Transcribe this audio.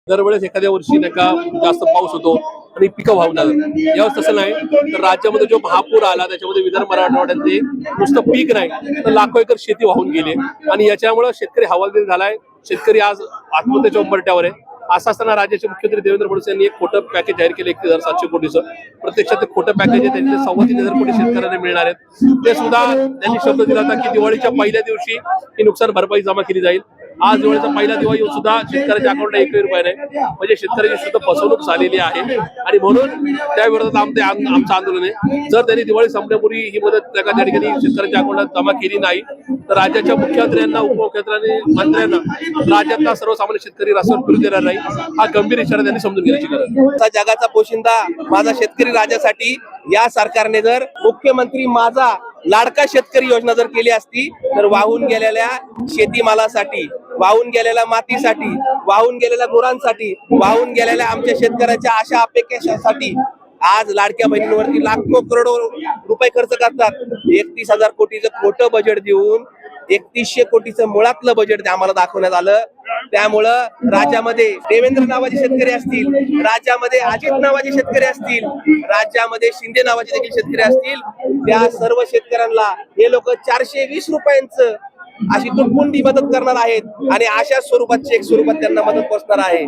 दरवेळेस एखाद्या वर्षी नाही का जास्त पाऊस होतो आणि पिकं वाहून जातात। यावेळेस तसं नाही, तर राज्यामध्ये जो महापूर आला त्याच्यामध्ये विदर्भ मराठवाड्यातले नुसतं पीक नाही तर लाखो एकर शेती वाहून गेली आणि याच्यामुळे शेतकरी हवालदिल झालाय। शेतकरी आज आत्महत्येच्या उंबरठ्यावर आहे। असं असताना राज्याचे मुख्यमंत्री देवेंद्र फडणवीस यांनी एक खोटं पॅकेज जाहीर केलं 31,700 कोटीचं। प्रत्यक्षात ते खोटं पॅकेज आहे, त्यांचे 3,500 कोटी शेतकऱ्यांना मिळणार आहेत। ते सुद्धा त्यांनी शब्द दिला होता की दिवाळीच्या पहिल्या दिवशी ही नुकसान भरपाई जमा केली जाईल। आज दिवाळीचा पहिला दिवाळी येऊन सुद्धा शेतकऱ्याच्या अकाउंटला 1 रुपया नाही, म्हणजे शेतकऱ्याची सुद्धा फसवणूक झालेली आहे आणि म्हणून त्या विरोधात आमचं आंदोलन आहे। जर त्यांनी दिवाळी संपण्यापूर्वी ही मदत त्या ठिकाणी शेतकऱ्याच्या अकाउंटला जमा केली नाही तर राज्याच्या मुख्यमंत्र्यांना, उपमुख्यमंत्र्यांनी, मंत्र्यांना राज्यातला सर्वसामान्य शेतकरी रस्त्यावर फिरू देणार नाही। हा गंभीर इशारा त्यांनी समजून घेण्याची गरज आहे। जगाचा पोशिंदा माझा शेतकरी राजासाठी या सरकारने जर मुख्यमंत्री माझा लाडका शेतकरी योजना जर केली असती तर वाहून गेलेल्या शेतीमालासाठी, वाहून गेलेल्या मातीसाठी, वाहून गेलेल्या गुरांसाठी, वाहून गेलेल्या आमच्या शेतकऱ्याच्या आशा अपेक्षासाठी आज लाडक्या बहिणींवरती लाखो करोडो रुपये खर्च करतात। 31,000 कोटीचं खोटं बजेट देऊन 3100 कोटीचं मुळातलं बजेट आम्हाला दाखवण्यात आलं। त्यामुळं राज्यामध्ये देवेंद्र नावाचे शेतकरी असतील, राज्यामध्ये अजित नावाचे शेतकरी असतील, राज्यामध्ये शिंदे नावाचे देखील शेतकरी असतील, त्या सर्व शेतकऱ्यांना हे लोक 420 रुपयांचं अशी तुटपुंडी मदत करणार आहेत आणि अशा स्वरूपात चेक स्वरूपात त्यांना मदत पोहोचणार आहे।